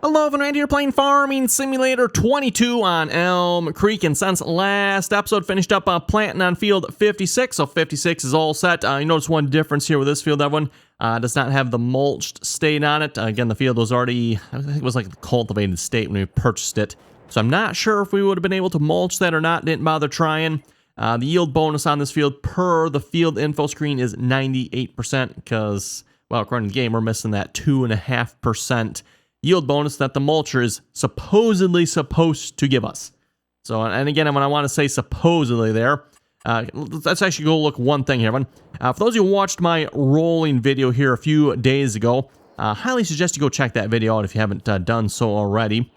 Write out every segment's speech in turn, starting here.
Hello, everyone, here playing Farming Simulator 22 on Elmcreek, and since last episode finished up planting on field 56, so 56 is all set. You notice one difference here with this field, everyone. Does not have the mulched state on it. Again, the field was already, I think it was like the cultivated state when we purchased it. So I'm not sure if we would have been able to mulch that or not. Didn't bother trying. The yield bonus on this field per the field info screen is 98% because, well, according to the game, we're missing that 2.5% yield bonus that the mulcher is supposedly supposed to give us. So, and again, when I want to say supposedly there, let's actually go look one thing here, everyone. For those of you who watched my rolling video here a few days ago, highly suggest you go check that video out if you haven't done so already.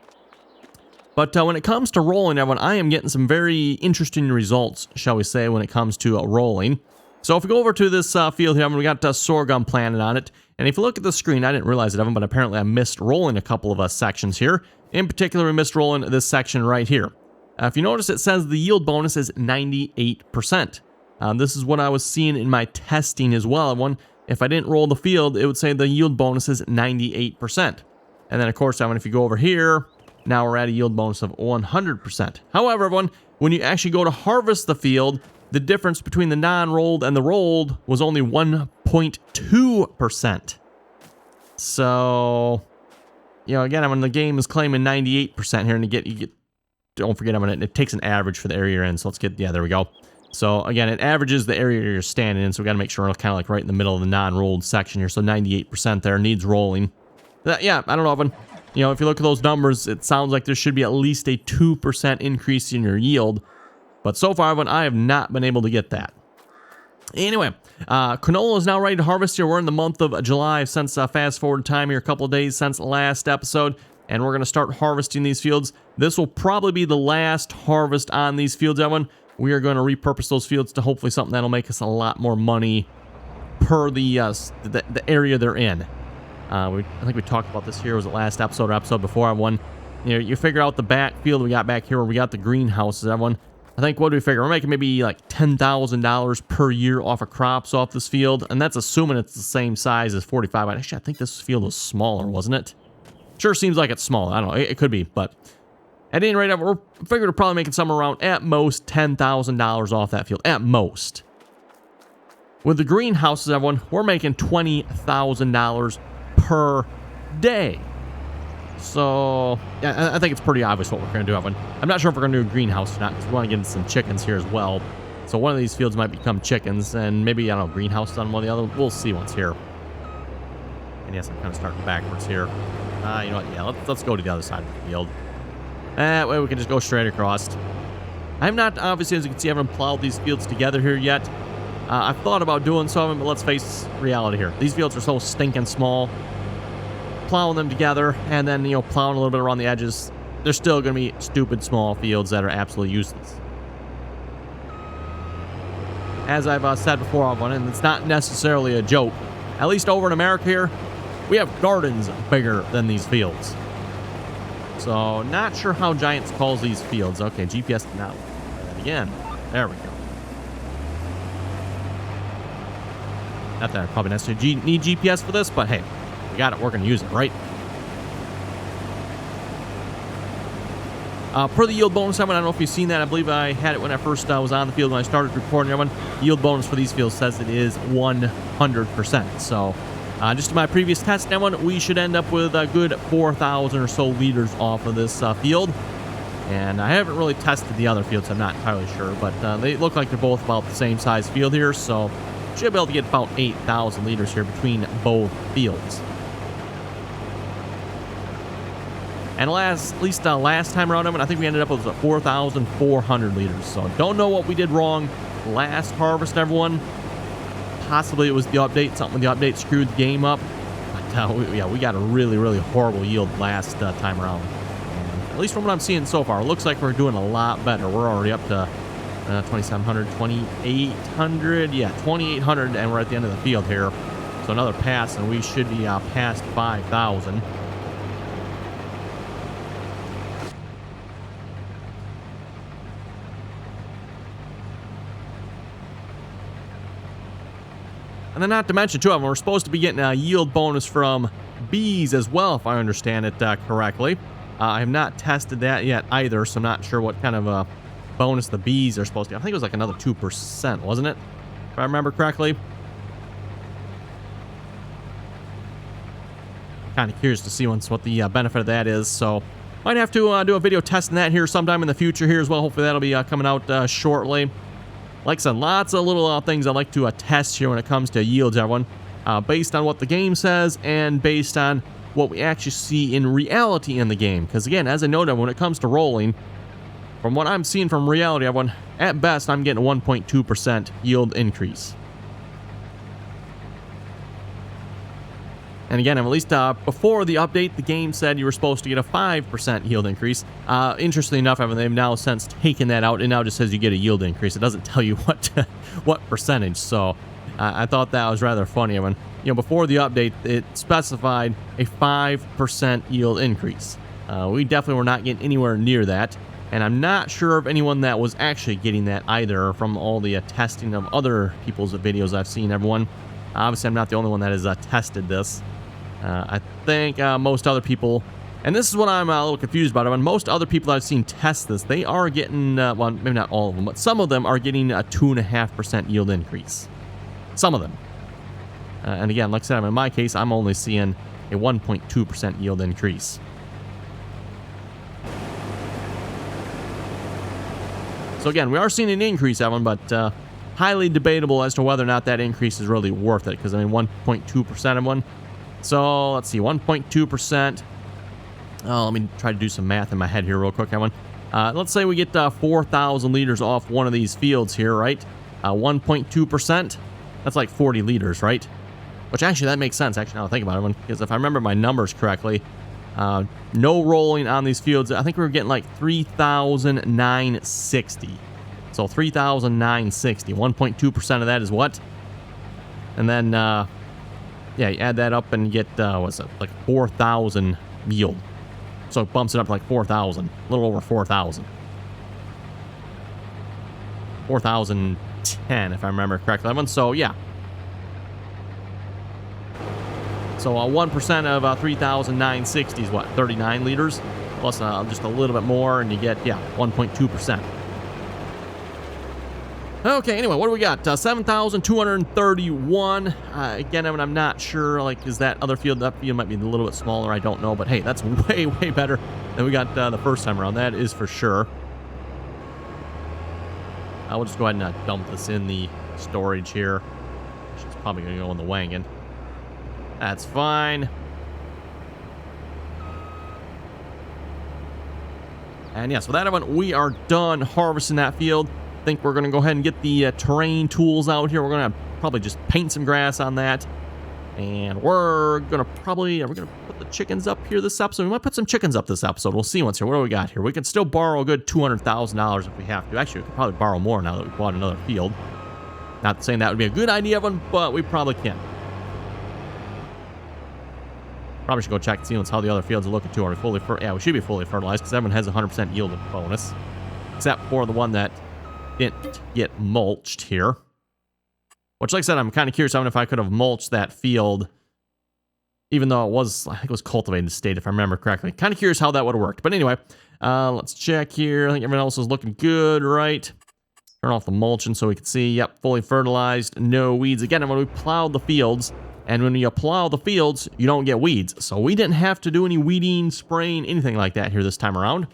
But when it comes to rolling, everyone, I am getting some very interesting results, shall we say, when it comes to rolling. So if we go over to this field here, we got sorghum planted on it. And if you look at the screen, I didn't realize it, Evan, but apparently I missed rolling a couple of sections here. In particular, we missed rolling this section right here. If you notice, it says the yield bonus is 98%. This is what I was seeing in my testing as well. If I didn't roll the field, it would say the yield bonus is 98%. And then, of course, Evan, if you go over here, now we're at a yield bonus of 100%. However, everyone, when you actually go to harvest the field, the difference between the non-rolled and the rolled was only 1.2%. So, you know, again, when the game is claiming 98% here, and you get, don't forget, it takes an average for the area you're in. So let's get, yeah, there we go. So again, it averages the area you're standing in. So we got to make sure we're kind of like right in the middle of the non-rolled section here. So 98% there needs rolling. Yeah, I don't know, Evan. You know, if you look at those numbers, it sounds like there should be at least a 2% increase in your yield. But so far, I have not been able to get that. Anyway, canola is now ready to harvest here. We're in the month of July since fast forward time here, a couple of days since the last episode. And we're going to start harvesting these fields. This will probably be the last harvest on these fields, everyone. We are going to repurpose those fields to hopefully something that'll make us a lot more money per the area they're in. I think we talked about this here. Was the last episode or episode before, everyone. You know, you figure out the back field we got back here where we got the greenhouses, everyone. I think, what do we figure? We're making maybe like $10,000 per year off of crops off this field, and that's assuming it's the same size as 45. Actually, I think this field was smaller, wasn't it? Sure seems like it's smaller. I don't know. It could be, but at any rate, we're figuring we're probably making somewhere around, at most, $10,000 off that field. At most. With the greenhouses, everyone, we're making $20,000 per day. So, yeah, I think it's pretty obvious what we're going to do, Evan. I'm not sure if we're going to do a greenhouse or not, because we want to get into some chickens here as well. So one of these fields might become chickens, and maybe, I don't know, greenhouse on one of the other. We'll see once here. And yes, I'm kind of starting backwards here. You know what? Yeah, let's go to the other side of the field. That way we can just go straight across. I'm not, obviously, as you can see, I haven't plowed these fields together here yet. I've thought about doing some, but let's face reality here. These fields are so stinking small. Plowing them together and then, you know, plowing a little bit around the edges, they're still going to be stupid small fields that are absolutely useless. As I've said before, and it's not necessarily a joke, at least over in America here, we have gardens bigger than these fields. So, not sure how Giants calls these fields. Okay, GPS did not try that again. There we go. Not that I probably necessarily need GPS for this, but hey, we got it. We're going to use it, right? Per the yield bonus, I don't know if you've seen that. I believe I had it when I first was on the field when I started recording. Everyone, yield bonus for these fields says it is 100%. So, just in my previous test, everyone, we should end up with a good 4,000 or so liters off of this field. And I haven't really tested the other fields. I'm not entirely sure, but they look like they're both about the same size field here. So, should be able to get about 8,000 liters here between both fields. And last time around, I think we ended up with 4,400 liters. So don't know what we did wrong last harvest, everyone. Possibly it was the update. Something with the update screwed the game up. But we got a really, really horrible yield last time around. And at least from what I'm seeing so far, it looks like we're doing a lot better. We're already up to 2,700, 2,800. Yeah, 2,800, and we're at the end of the field here. So another pass, and we should be past 5,000. And And then not to mention, too, we're supposed to be getting a yield bonus from bees as well, if I understand it correctly. I have not tested that yet either, so I'm not sure what kind of a bonus the bees are supposed to be. I think it was like another 2%, wasn't it? If I remember correctly. Kind of curious to see what the benefit of that is, so might have to do a video testing that here sometime in the future here as well. Hopefully that'll be coming out shortly. Like I said, lots of little things I like to test here when it comes to yields, everyone. Based on what the game says and based on what we actually see in reality in the game. Because again, as I noted, when it comes to rolling, from what I'm seeing from reality, everyone, at best, I'm getting a 1.2% yield increase. And again, at least before the update, the game said you were supposed to get a 5% yield increase. Interestingly enough, they've now since taken that out. It now just says you get a yield increase. It doesn't tell you what percentage. So I thought that was rather funny. Before the update, it specified a 5% yield increase. We definitely were not getting anywhere near that. And I'm not sure of anyone that was actually getting that either from all the testing of other people's videos I've seen, everyone. Obviously, I'm not the only one that has tested this. I think most other people, and this is what I'm a little confused about. Most other people I've seen test this, they are getting, well, maybe not all of them, but some of them are getting a 2.5% yield increase. Some of them. And again, like I said, in my case, I'm only seeing a 1.2% yield increase. So again, we are seeing an increase, Evan, but highly debatable as to whether or not that increase is really worth it. Because, 1.2% of one. So, let's see, 1.2%. Oh, let me try to do some math in my head here real quick, Evan. Let's say we get 4,000 liters off one of these fields here, right? 1.2%, that's like 40 liters, right? Which actually, that makes sense, actually, now I think about it. Because if I remember my numbers correctly, no rolling on these fields, I think we were getting like 3,960. So 3,960. 1.2% of that is what? And then, yeah, you add that up and you get, what's it, like 4,000 yield. So it bumps it up to like 4,000. A little over 4,000. 4,010, if I remember correctly. So, yeah. So 1% of 3,960 is what? 39 liters? Plus just a little bit more, and you get, yeah, 1.2%. Okay, anyway, what do we got? 7,231. Again, I'm not sure, like, is that other field? That field might be a little bit smaller, I don't know. But hey, that's way, way better than we got the first time around. That is for sure. I will just go ahead and dump this in the storage here. She's probably going to go in the wagon. That's fine. And yes, with that one, we are done harvesting that field. I think we're going to go ahead and get the terrain tools out here. We're going to probably just paint some grass on that. And we're going to probably, are we going to put the chickens up here this episode? We might put some chickens up this episode. We'll see once here. What do we got here? We can still borrow a good $200,000 if we have to. Actually, we could probably borrow more now that we bought another field. Not saying that would be a good idea, but we probably can. Probably should go check and see how the other fields are looking too. Are we fully yeah, we should be fully fertilized because everyone has a 100% yield bonus. Except for the one that didn't get mulched here. Which, like I said, I'm kind of curious if I could have mulched that field. Even though it was, I think it was cultivated state, if I remember correctly. Kind of curious how that would have worked. But anyway, let's check here. I think everyone else is looking good, right? Turn off the mulching so we can see. Yep, fully fertilized. No weeds. Again, when we plowed the fields, and when you plow the fields, you don't get weeds. So we didn't have to do any weeding, spraying, anything like that here this time around.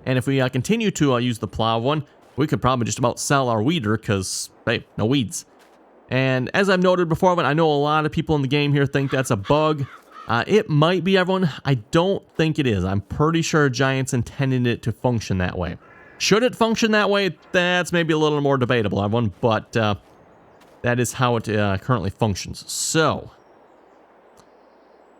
And if we continue to use the plow one, we could probably just about sell our weeder because, hey, no weeds. And as I've noted before, I know a lot of people in the game here think that's a bug. It might be, everyone. I don't think it is. I'm pretty sure Giants intended it to function that way. Should it function that way? That's maybe a little more debatable, everyone. But that is how it currently functions. So,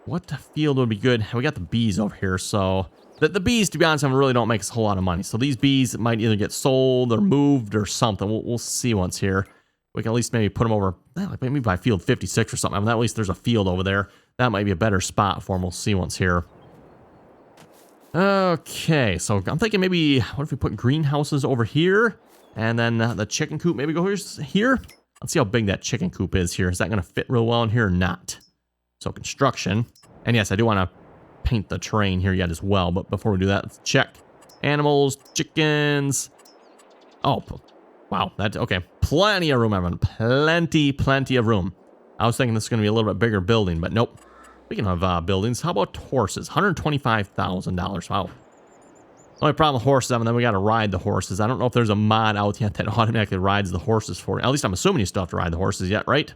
what field would be good? We got the bees over here, so... The bees, to be honest, really don't make us a whole lot of money. So these bees might either get sold or moved or something. We'll see once here. We can at least maybe put them over, like maybe by field 56 or something. At least there's a field over there. That might be a better spot for them. We'll see once here. Okay, so I'm thinking maybe, what if we put greenhouses over here? And then the chicken coop maybe go here? Let's see how big that chicken coop is here. Is that going to fit real well in here or not? So construction. And yes, I do want to paint the terrain here yet as well. But before we do that, let's check. Animals, chickens. Oh, wow. That, okay. Plenty of room, everyone. Plenty of room. I was thinking this is going to be a little bit bigger building, but nope. Speaking of buildings, how about horses? $125,000. Wow. Only problem with horses, then we got to ride the horses. I don't know if there's a mod out yet that automatically rides the horses for you. At least I'm assuming you still have to ride the horses yet, right?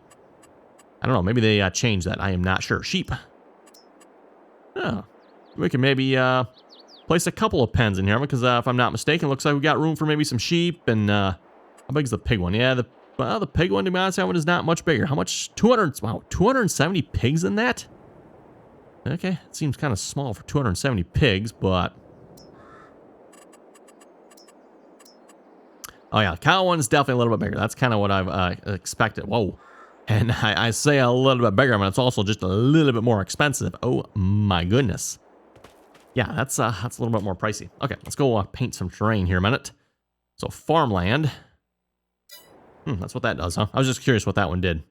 I don't know. Maybe they changed that. I am not sure. Sheep. Oh. We can maybe place a couple of pens in here because if I'm not mistaken, it looks like we got room for maybe some sheep. And how big is the pig one? Yeah, the pig one, to be honest, that one is not much bigger. How much? 200. Wow, 270 pigs in that? Okay, it seems kind of small for 270 pigs, but... Oh yeah, the cow one is definitely a little bit bigger. That's kind of what I've expected. Whoa. And I say a little bit bigger, but it's also just a little bit more expensive. Oh my goodness. Yeah, that's a little bit more pricey. Okay, let's go paint some terrain here a minute. So farmland. That's what that does, huh? I was just curious what that one did.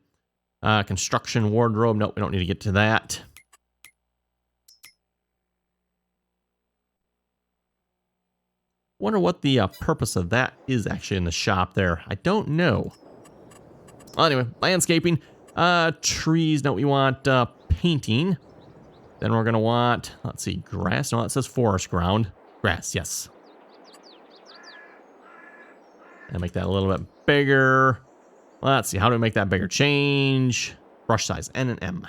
Construction wardrobe. Nope, we don't need to get to that. Wonder what the purpose of that is actually in the shop there. I don't know. Well, anyway, landscaping. Trees. No, we want painting. Then we're going to want, let's see, grass. No, it says forest ground. Grass, yes. And make that a little bit bigger. Let's see, how do we make that bigger? Change brush size, N and M.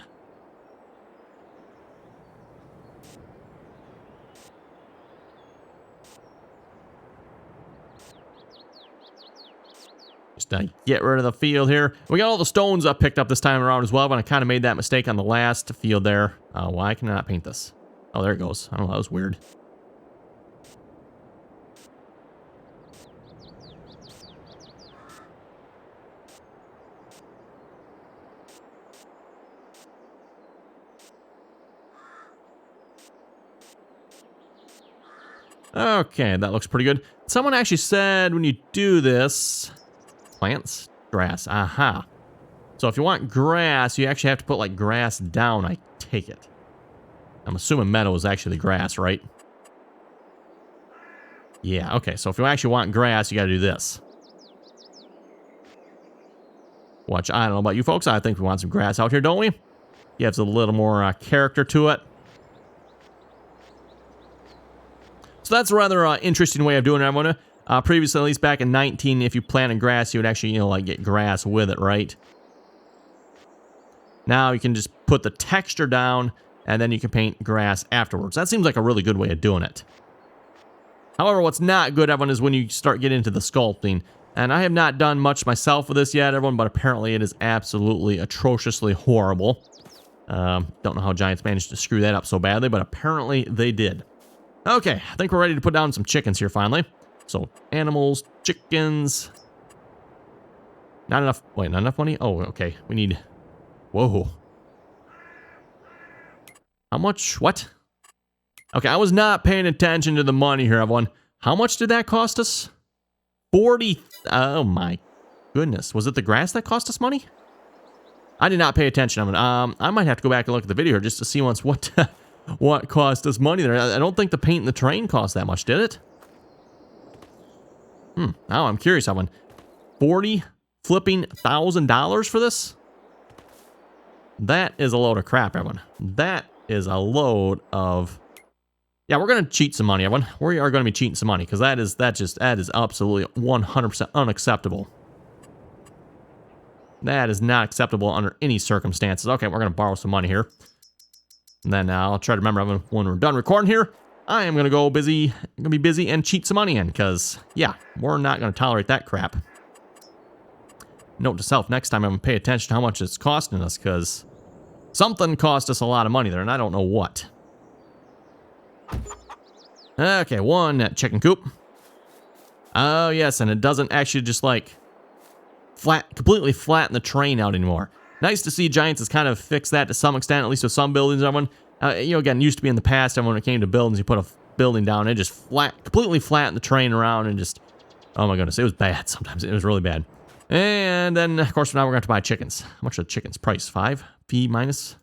Just get rid of the field here. We got all the stones picked up this time around as well, but I kind of made that mistake on the last field there. Why can I not paint this? Oh, there it goes. I don't know, that was weird. Okay, that looks pretty good. Someone actually said when you do this, plants, grass, aha. So if you want grass, you actually have to put like grass down, I take it. I'm assuming meadow is actually the grass, right? Yeah, okay, so if you actually want grass, you gotta do this. Which, I don't know about you folks, I think we want some grass out here, don't we? Gives a little more character to it. So that's a rather interesting way of doing it. I want to, previously, at least back in 19, if you planted grass, you would actually, you know, like get grass with it, right? Now you can just put the texture down, and then you can paint grass afterwards. That seems like a really good way of doing it. However, what's not good, everyone, is when you start getting into the sculpting. And I have not done much myself with this yet, everyone, but apparently it is absolutely atrociously horrible. Don't know how Giants managed to screw that up so badly, but apparently they did. Okay, I think we're ready to put down some chickens here finally. So, animals, chickens. Not enough, wait, not enough money? Oh, okay, we need, whoa. How much, what? Okay, I was not paying attention to the money here, everyone. How much did that cost us? 40, oh my goodness. Was it the grass that cost us money? I did not pay attention. I might have to go back and look at the video here just to see once what... what cost us money there. I don't think the paint and the terrain cost that much, did it? Now I'm curious, Evan. $40,000 for this? That is a load of crap, Evan. That is a load of... Yeah, we're going to cheat some money, Evan. We are going to be cheating some money, because that is absolutely 100% unacceptable. That is not acceptable under any circumstances. Okay, we're going to borrow some money here. And then I'll try to remember when we're done recording here, I am going to be busy and cheat some money in, because, yeah, we're not going to tolerate that crap. Note to self, next time I'm going to pay attention to how much it's costing us, because something cost us a lot of money there, and I don't know what. Okay, one chicken coop. Oh, yes, and it doesn't actually just, like, completely flatten the terrain out anymore. Nice to see Giants has kind of fixed that to some extent, at least with some buildings. Everyone, you know, again, used to be in the past, when it came to buildings, you put a building down, and it just completely flattened the terrain around, and just, oh my goodness, it was bad sometimes. It was really bad. And then, of course, now we're going to buy chickens. How much are the chickens? Price 5? Fee minus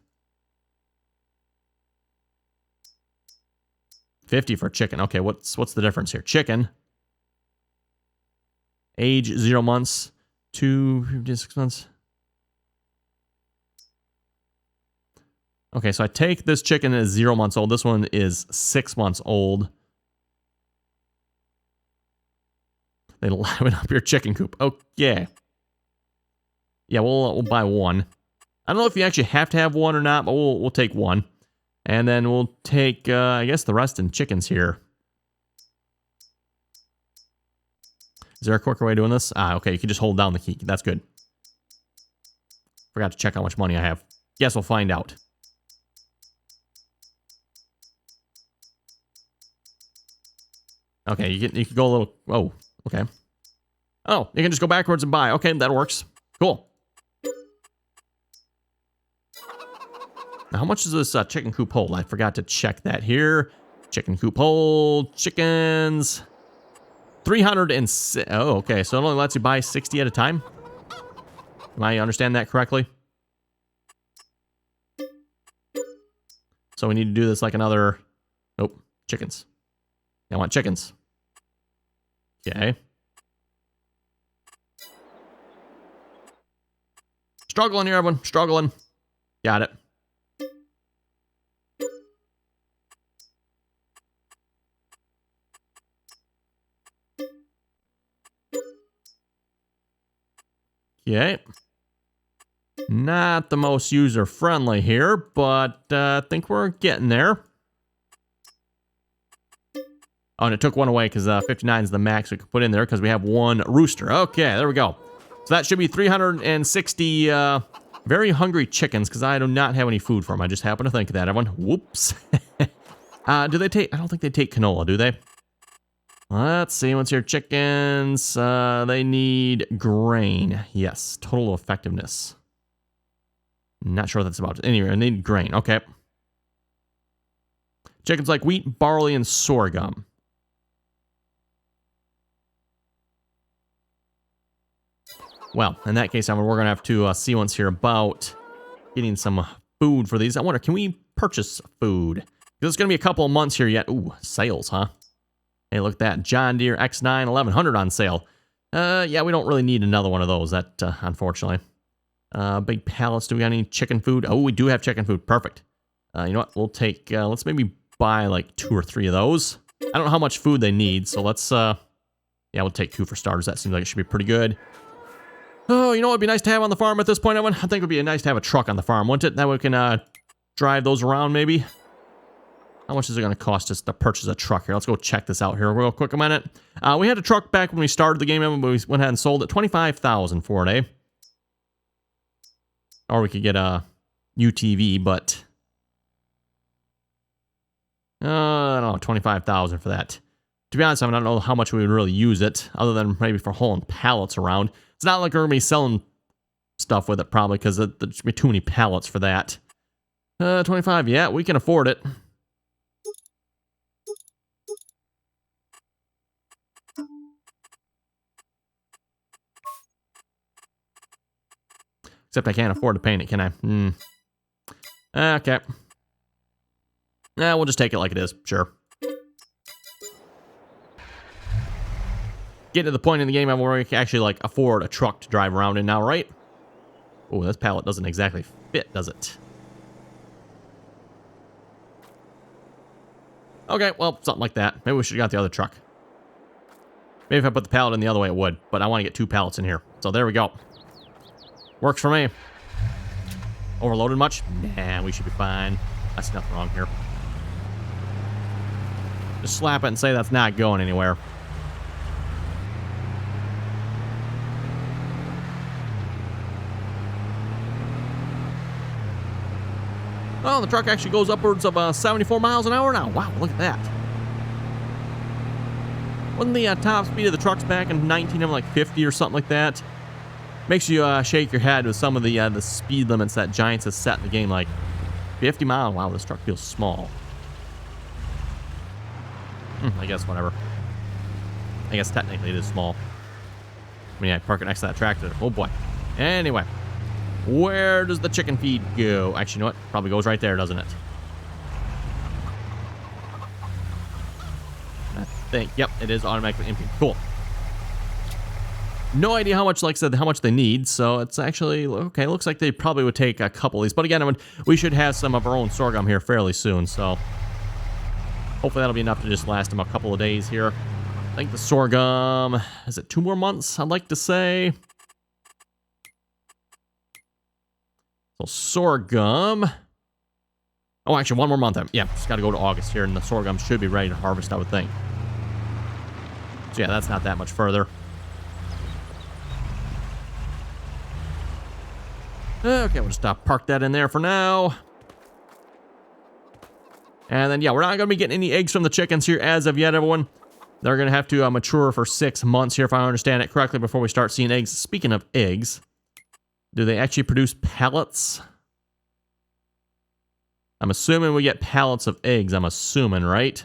50 for a chicken. Okay, what's the difference here? Chicken. Age 0 months. 2 to 6 months. Okay, so I take this chicken as 0 months old. This one is 6 months old. They liven up your chicken coop. Okay. Yeah, we'll buy one. I don't know if you actually have to have one or not, but we'll take one. And then we'll take, I guess, the rest in chickens here. Is there a quicker way of doing this? Ah, okay, you can just hold down the key. That's good. Forgot to check how much money I have. Guess we'll find out. Okay, you can go a little... Oh, okay. Oh, you can just go backwards and buy. Okay, that works. Cool. Now, how much does this chicken coop hold? I forgot to check that here. Chicken coop hold. Chickens. 306. Oh, okay. So it only lets you buy 60 at a time? Am I understand that correctly? So we need to do this like another... Nope. Chickens. I want chickens. Okay. Struggling here, everyone. Struggling. Got it. Okay. Not the most user-friendly here, but I think we're getting there. Oh, and it took one away because 59 is the max we could put in there because we have one rooster. Okay, there we go. So that should be 360 very hungry chickens because I do not have any food for them. I just happen to think of that, everyone. Whoops. Do they take... I don't think they take canola, do they? Let's see. What's your chickens? They need grain. Yes. Total effectiveness. Not sure what that's about. Anyway, they need grain. Okay. Chickens like wheat, barley, and sorghum. Well, in that case, we're going to have to see once here about getting some food for these. I wonder, can we purchase food? Because it's going to be a couple of months here yet. Ooh, sales, huh? Hey, look at that. John Deere X9 1100 on sale. Yeah, we don't really need another one of those, that unfortunately. Big pallets. Do we got any chicken food? Oh, we do have chicken food. Perfect. You know what? We'll take, let's maybe buy like 2 or 3 of those. I don't know how much food they need, so let's, yeah, we'll take 2 for starters. That seems like it should be pretty good. Oh, you know what would be nice to have on the farm at this point, Evan? I think it would be nice to have a truck on the farm, wouldn't it? That way we can drive those around, maybe. How much is it going to cost us to purchase a truck here? Let's go check this out here real quick a minute. We had a truck back when we started the game, Evan, but we went ahead and sold it. $25,000 for it, eh? Or we could get a UTV, but... I don't know, $25,000 for that. To be honest, I don't know how much we would really use it, other than maybe for hauling pallets around. It's not like we're going to be selling stuff with it, probably, because there's be too many pallets for that. 25, yeah, we can afford it. Except I can't afford to paint it, can I? Okay. We'll just take it like it is, sure. Get to the point in the game where we can actually, like, afford a truck to drive around in now, right? Oh, this pallet doesn't exactly fit, does it? Okay, well, something like that. Maybe we should have got the other truck. Maybe if I put the pallet in the other way, it would. But I want to get 2 pallets in here. So there we go. Works for me. Overloaded much? Nah, we should be fine. I see nothing wrong here. Just slap it and say that's not going anywhere. Oh, the truck actually goes upwards of 74 miles an hour now. Wow, look at that. Wasn't the top speed of the trucks back in 19 like 50 or something like that? Makes you shake your head with some of the speed limits that Giants has set in the game, like 50 miles. Wow, this truck feels small. I guess whatever. I guess technically it is small. mean, yeah, park it next to that tractor. Oh boy. Anyway, where does the chicken feed go? Actually, you know what? Probably goes right there, doesn't it? I think. Yep, it is automatically empty. Cool. No idea how much, like I said, how much they need. So it's actually okay. Looks like they probably would take a couple of these. But again, we should have some of our own sorghum here fairly soon. So hopefully that'll be enough to just last them a couple of days here. I think the sorghum, is it 2 more months? I'd like to say. So sorghum. Oh, actually, 1 more month. Yeah, just got to go to August here, and the sorghum should be ready to harvest, I would think. So yeah, that's not that much further. Okay, we'll just park that in there for now. And then, yeah, we're not going to be getting any eggs from the chickens here as of yet, everyone. They're going to have to mature for 6 months here, if I understand it correctly, before we start seeing eggs. Speaking of eggs, do they actually produce pellets? I'm assuming we get pallets of eggs. I'm assuming, right?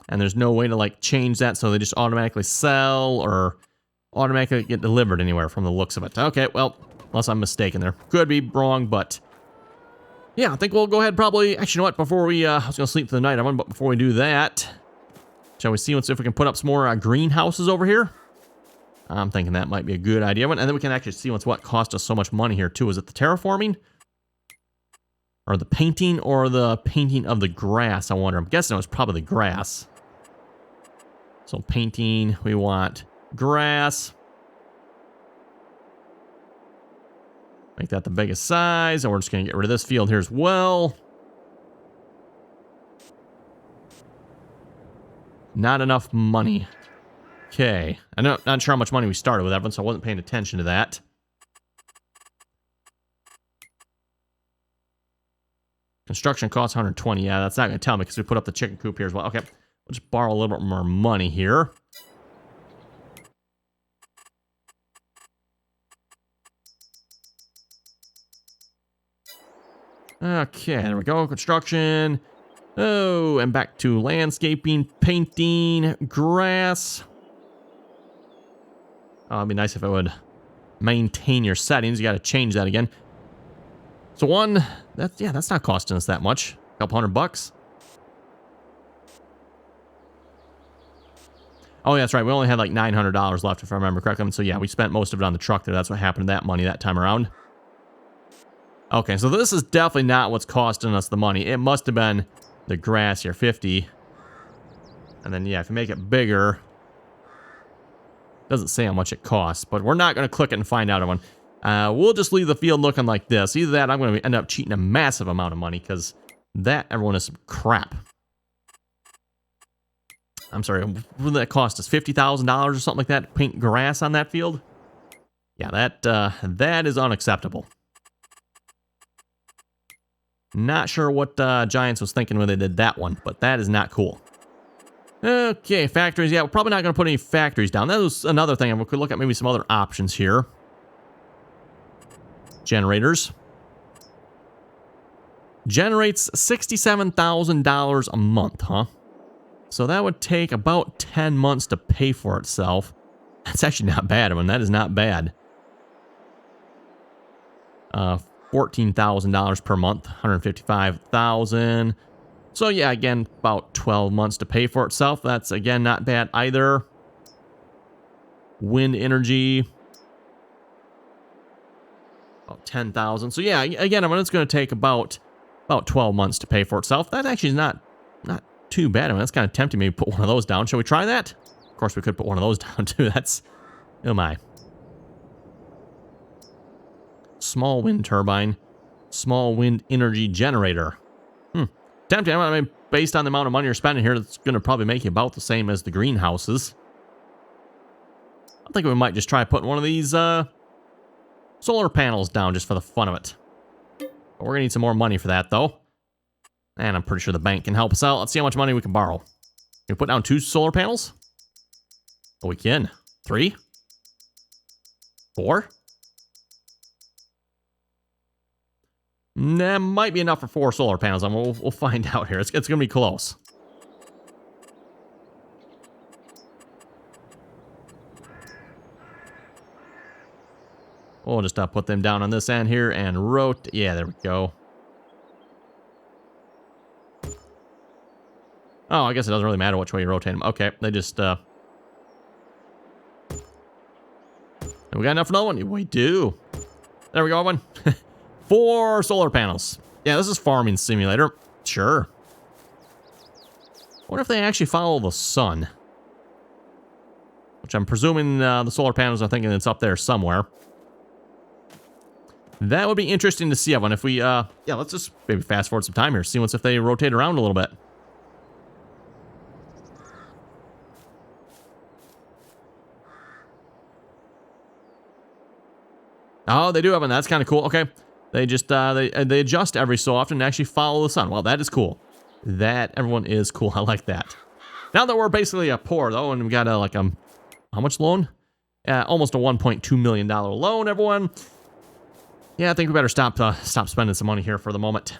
And there's no way to, like, change that, so they just automatically sell or automatically get delivered anywhere from the looks of it. Okay, well, unless I'm mistaken there. Could be wrong, but yeah, I think we'll go ahead probably. Actually, you know what? Before we, I was going to sleep for the night, but before we do that, shall we see if we can put up some more greenhouses over here? I'm thinking that might be a good idea. And then we can actually see what cost us so much money here, too. Is it the terraforming? Or the painting? Or the painting of the grass, I wonder. I'm guessing it was probably the grass. So painting, we want grass. Make that the biggest size. And we're just going to get rid of this field here as well. Not enough money. Okay. I'm not sure how much money we started with that one, so I wasn't paying attention to that. Construction costs 120. Yeah, that's not going to tell me because we put up the chicken coop here as well. Okay. We'll just borrow a little bit more money here. Okay, there we go. Construction. Oh, and back to landscaping, painting, grass. Oh, it'd be nice if it would maintain your settings. You got to change that again. So that's not costing us that much. A couple $100. Oh, yeah, that's right. We only had like $900 left, if I remember correctly. So yeah, we spent most of it on the truck there. That's what happened to that money that time around. Okay, so this is definitely not what's costing us the money. It must have been the grass here, 50. And then, yeah, if you make it bigger, doesn't say how much it costs, but we're not going to click it and find out on. We'll just leave the field looking like this. Either that, I'm going to end up cheating a massive amount of money, because that, everyone, is some crap. I'm sorry, what did that cost us? $50,000 or something like that to paint grass on that field? Yeah, that is unacceptable. Not sure what Giants was thinking when they did that one, but that is not cool. Okay, factories. Yeah, we're probably not going to put any factories down. That was another thing. We could look at maybe some other options here. Generators. Generates $67,000 a month, huh? So that would take about 10 months to pay for itself. That's actually not bad. I mean, that is not bad. $14,000 per month, $155,000. So yeah, again, about 12 months to pay for itself. That's, again, not bad either. Wind energy, about 10,000. So yeah, again, I mean, it's going to take about 12 months to pay for itself. That actually is not too bad. I mean, that's kind of tempting me to put one of those down. Shall we try that? Of course, we could put one of those down too. That's, oh my. Small wind turbine, small wind energy generator. Tempting. I mean, based on the amount of money you're spending here, it's going to probably make you about the same as the greenhouses. I think we might just try putting one of these solar panels down just for the fun of it. But we're going to need some more money for that, though. And I'm pretty sure the bank can help us out. Let's see how much money we can borrow. Can we put down 2 solar panels? Oh, we can. 3? 4? That might be enough for 4 solar panels. I mean, we'll find out here. It's going to be close. we'll just put them down on this end here and rotate. Yeah, there we go. Oh, I guess it doesn't really matter which way you rotate them. Okay, they just, we got enough for another one? We do. There we go, one. 4 solar panels. Yeah, this is farming simulator. Sure. I wonder if they actually follow the sun. Which I'm presuming the solar panels are thinking it's up there somewhere. That would be interesting to see, Evan. If we, yeah, let's just maybe fast forward some time here. See if they rotate around a little bit. Oh, they do have one. That's kind of cool. Okay. They just, they adjust every so often and actually follow the sun. Well, that is cool. That, everyone is cool. I like that. Now that we're basically poor, though, and we got like, how much loan? Almost a $1.2 million loan, everyone. Yeah, I think we better stop spending some money here for the moment.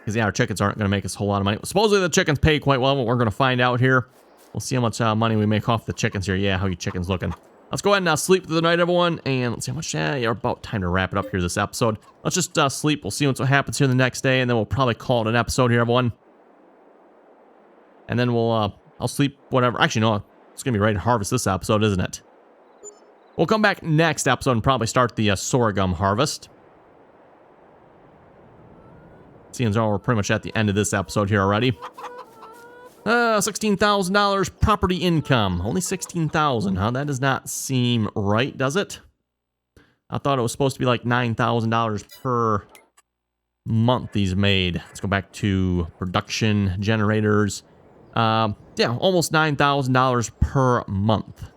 Because, yeah, our chickens aren't going to make us a whole lot of money. Supposedly the chickens pay quite well, but we're going to find out here. We'll see how much money we make off the chickens here. Yeah, how you chickens looking? Let's go ahead and sleep through the night, everyone. And let's see how much, yeah, about time to wrap it up here this episode. Let's just sleep. We'll see what happens here the next day, and then we'll probably call it an episode here, everyone. And then we'll, I'll sleep whatever. Actually, no, it's going to be ready to harvest this episode, isn't it? We'll come back next episode and probably start the sorghum harvest. Seeing as though we're pretty much at the end of this episode here already. $16,000 property income. Only $16,000, huh? That does not seem right, does it? I thought it was supposed to be like $9,000 per month he's made. Let's go back to production generators. Yeah, almost $9,000 per month.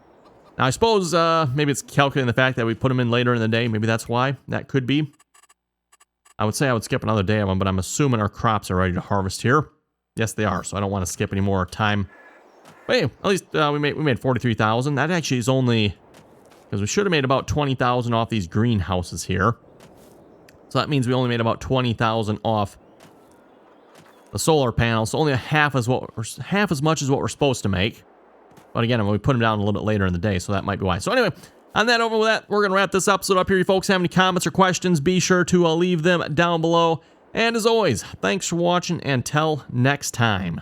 Now, I suppose maybe it's calculating the fact that we put them in later in the day. Maybe that's why. That could be. I would say I would skip another day of them, but I'm assuming our crops are ready to harvest here. Yes, they are, so I don't want to skip any more time. But hey, at least we made $43,000. That actually is only... because we should have made about $20,000 off these greenhouses here. So that means we only made about $20,000 off the solar panels. So only half as much as what we're supposed to make. But again, we put them down a little bit later in the day, so that might be why. So anyway, on that, over with that, we're going to wrap this episode up here. You folks have any comments or questions, be sure to leave them down below. And as always, thanks for watching, and till next time.